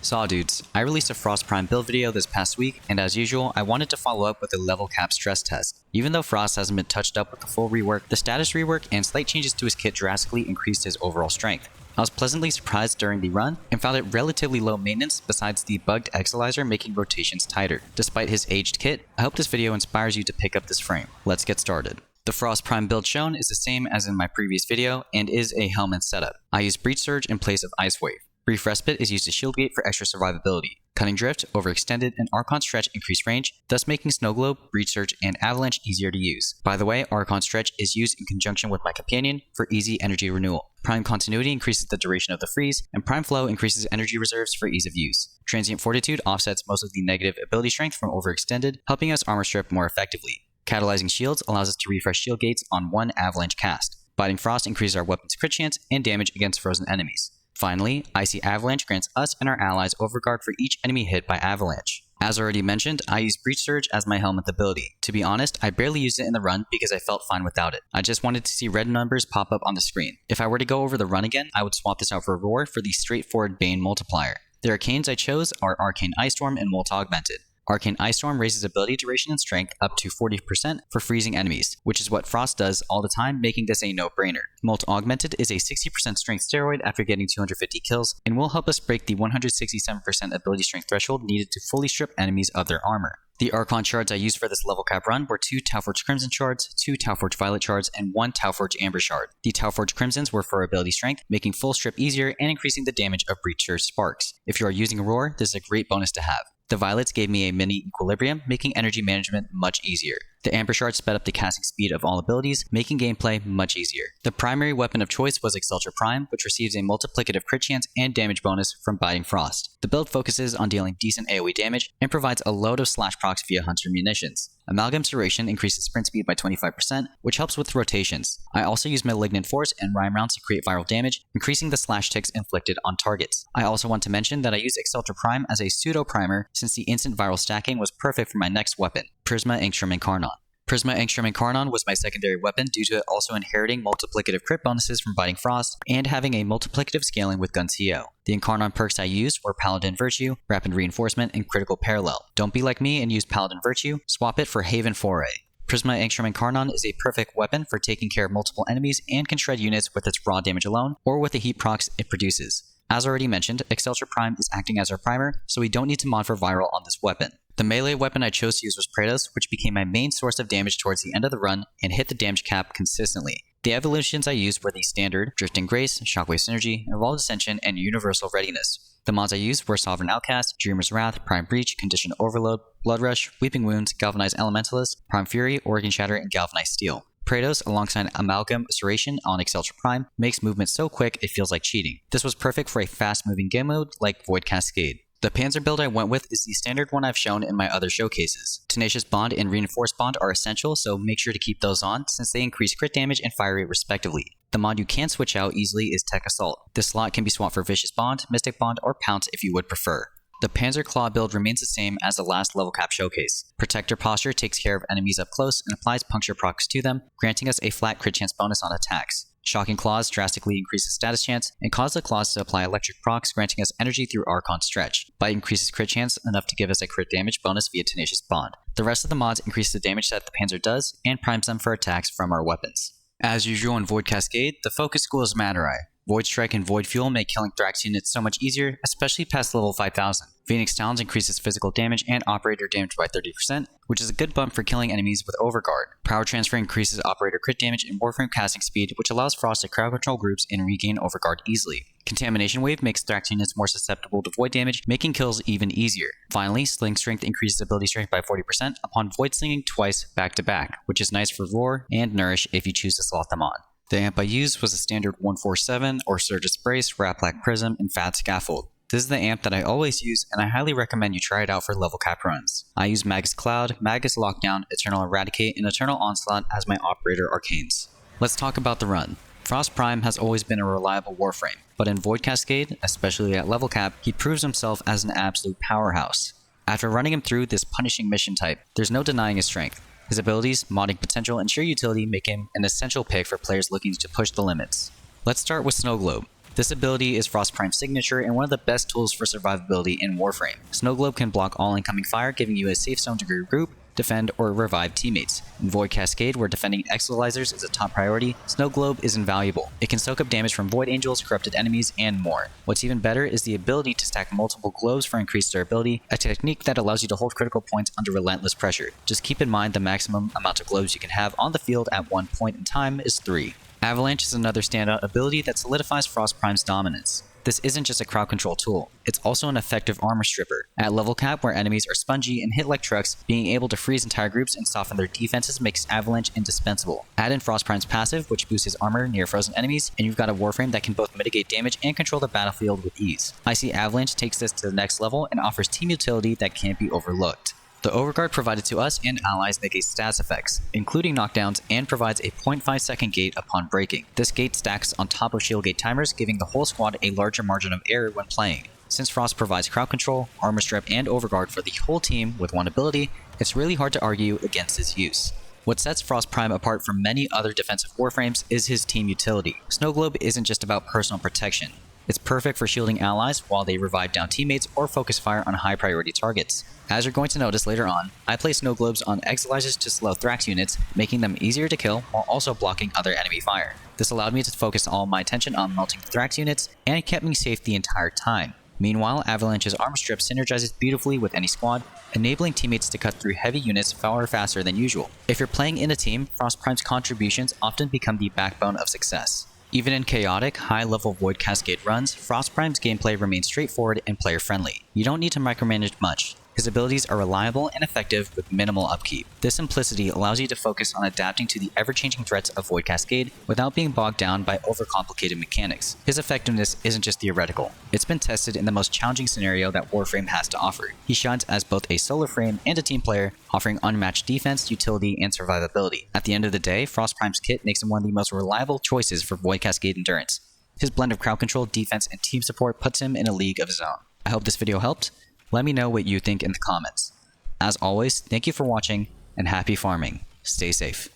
Saw dudes, I released a Frost Prime build video this past week, and as usual, I wanted to follow up with a level cap stress test. Even though Frost hasn't been touched up with the full rework, the status rework and slight changes to his kit drastically increased his overall strength. I was pleasantly surprised during the run, and found it relatively low maintenance besides the bugged Exilizer making rotations tighter. Despite his aged kit, I hope this video inspires you to pick up this frame. Let's get started. The Frost Prime build shown is the same as in my previous video, and is a helmet setup. I use Breach Surge in place of Ice Wave. Brief Respite is used as shield gate for extra survivability. Cutting Drift, overextended, and Archon Stretch increase range, thus making Snow Globe, Breach Surge, and Avalanche easier to use. By the way, Archon Stretch is used in conjunction with my companion for easy energy renewal. Prime Continuity increases the duration of the freeze, and Prime Flow increases energy reserves for ease of use. Transient Fortitude offsets most of the negative ability strength from overextended, helping us armor strip more effectively. Catalyzing Shields allows us to refresh shield gates on one Avalanche cast. Biting Frost increases our weapon's crit chance and damage against frozen enemies. Finally, Icy Avalanche grants us and our allies overguard for each enemy hit by Avalanche. As already mentioned, I use Breach Surge as my helmet ability. To be honest, I barely used it in the run because I felt fine without it. I just wanted to see red numbers pop up on the screen. If I were to go over the run again, I would swap this out for Roar for the straightforward Bane multiplier. The arcanes I chose are Arcane Ice Storm and Molt Augmented. Arcane Ice Storm raises ability duration and strength up to 40% for freezing enemies, which is what Frost does all the time, making this a no-brainer. Molt Augmented is a 60% strength steroid after getting 250 kills, and will help us break the 167% ability strength threshold needed to fully strip enemies of their armor. The Archon Shards I used for this level cap run were 2 Tauforge Crimson Shards, 2 Tauforge Violet Shards, and 1 Tauforge Amber Shard. The Tauforge Crimsons were for ability strength, making full strip easier and increasing the damage of Breach Surge sparks. If you are using Roar, this is a great bonus to have. The Violets gave me a mini equilibrium, making energy management much easier. The Amber Shard sped up the casting speed of all abilities, making gameplay much easier. The primary weapon of choice was Acceltra Prime, which receives a multiplicative crit chance and damage bonus from Biting Frost. The build focuses on dealing decent AoE damage and provides a load of slash procs via Hunter munitions. Amalgam's duration increases sprint speed by 25%, which helps with rotations. I also use Malignant Force and Rhyme rounds to create viral damage, increasing the slash ticks inflicted on targets. I also want to mention that I use Acceltra Prime as a pseudo primer since the instant viral stacking was perfect for my next weapon, Prisma Angstrum Incarnon. Prisma Angstrum Incarnon was my secondary weapon due to it also inheriting multiplicative crit bonuses from Biting Frost and having a multiplicative scaling with Gun CO. The Incarnon perks I used were Paladin Virtue, Rapid Reinforcement, and Critical Parallel. Don't be like me and use Paladin Virtue, swap it for Haven Foray. Prisma Angstrum Incarnon is a perfect weapon for taking care of multiple enemies and can shred units with its raw damage alone or with the heat procs it produces. As already mentioned, Acceltra Prime is acting as our primer, so we don't need to mod for viral on this weapon. The melee weapon I chose to use was Praedos, which became my main source of damage towards the end of the run and hit the damage cap consistently. The evolutions I used were the standard, Drifting Grace, Shockwave Synergy, Evolved Ascension, and Universal Readiness. The mods I used were Sovereign Outcast, Dreamer's Wrath, Prime Breach, Conditioned Overload, Blood Rush, Weeping Wounds, Galvanized Elementalist, Prime Fury, Organ Shatter, and Galvanized Steel. Praedos, alongside Amalgam Serration on Acceltra Prime, makes movement so quick it feels like cheating. This was perfect for a fast-moving game mode like Void Cascade. The Panzer build I went with is the standard one I've shown in my other showcases. Tenacious Bond and Reinforced Bond are essential, so make sure to keep those on since they increase crit damage and fire rate respectively. The mod you can switch out easily is Tech Assault. This slot can be swapped for Vicious Bond, Mystic Bond, or Pounce if you would prefer. The Panzer Claw build remains the same as the last level cap showcase. Protector Posture takes care of enemies up close and applies puncture procs to them, granting us a flat crit chance bonus on attacks. Shocking Claws drastically increases status chance and cause the claws to apply electric procs, granting us energy through Archon Stretch. Bite increases crit chance enough to give us a crit damage bonus via Tenacious Bond. The rest of the mods increase the damage that the Panzer does and primes them for attacks from our weapons. As usual in Void Cascade, the focus school is Madurai. Void Strike and Void Fuel make killing Thrax units so much easier, especially past level 5000. Phoenix Talons increases physical damage and operator damage by 30%, which is a good bump for killing enemies with Overguard. Power Transfer increases operator crit damage and Warframe casting speed, which allows Frost to crowd control groups and regain Overguard easily. Contamination Wave makes Thrax units more susceptible to void damage, making kills even easier. Finally, Sling Strength increases ability strength by 40% upon void slinging twice back to back, which is nice for Roar and Nourish if you choose to slot them on. The amp I used was a standard 147 or Surge's Brace, Rat Black Prism, and Fat Scaffold. This is the amp that I always use, and I highly recommend you try it out for level cap runs. I use Magus Cloud, Magus Lockdown, Eternal Eradicate, and Eternal Onslaught as my operator arcanes. Let's talk about the run. Frost Prime has always been a reliable Warframe, but in Void Cascade, especially at level cap, he proves himself as an absolute powerhouse. After running him through this punishing mission type, there's no denying his strength. His abilities, modding potential, and sheer utility make him an essential pick for players looking to push the limits. Let's start with Snow Globe. This ability is Frost Prime's signature and one of the best tools for survivability in Warframe. Snow Globe can block all incoming fire, giving you a safe zone to regroup, defend, or revive teammates. In Void Cascade, where defending Exilizers is a top priority, Snow Globe is invaluable. It can soak up damage from Void Angels, corrupted enemies, and more. What's even better is the ability to stack multiple globes for increased durability, a technique that allows you to hold critical points under relentless pressure. Just keep in mind the maximum amount of globes you can have on the field at one point in time is 3. Avalanche is another standout ability that solidifies Frost Prime's dominance. This isn't just a crowd control tool, it's also an effective armor stripper. At level cap, where enemies are spongy and hit like trucks, being able to freeze entire groups and soften their defenses makes Avalanche indispensable. Add in Frost Prime's passive, which boosts his armor near frozen enemies, and you've got a Warframe that can both mitigate damage and control the battlefield with ease. Icy Avalanche takes this to the next level and offers team utility that can't be overlooked. The Overguard provided to us and allies negates status effects, including knockdowns, and provides a 0.5 second gate upon breaking. This gate stacks on top of shield gate timers, giving the whole squad a larger margin of error when playing. Since Frost provides crowd control, armor strip, and Overguard for the whole team with one ability, it's really hard to argue against his use. What sets Frost Prime apart from many other defensive Warframes is his team utility. Snow Globe isn't just about personal protection. It's perfect for shielding allies while they revive down teammates or focus fire on high priority targets. As you're going to notice later on, I place Snow Globes on Exilizers to slow Thrax units, making them easier to kill while also blocking other enemy fire. This allowed me to focus all my attention on melting the Thrax units, and it kept me safe the entire time. Meanwhile, Avalanche's armor strip synergizes beautifully with any squad, enabling teammates to cut through heavy units far faster than usual. If you're playing in a team, Frost Prime's contributions often become the backbone of success. Even in chaotic, high-level Void Cascade runs, Frost Prime's gameplay remains straightforward and player-friendly. You don't need to micromanage much. His abilities are reliable and effective with minimal upkeep. This simplicity allows you to focus on adapting to the ever-changing threats of Void Cascade without being bogged down by overcomplicated mechanics. His effectiveness isn't just theoretical. It's been tested in the most challenging scenario that Warframe has to offer. He shines as both a solo frame and a team player, offering unmatched defense, utility, and survivability. At the end of the day, Frost Prime's kit makes him one of the most reliable choices for Void Cascade endurance. His blend of crowd control, defense, and team support puts him in a league of his own. I hope this video helped. Let me know what you think in the comments. As always, thank you for watching, and happy farming. Stay safe.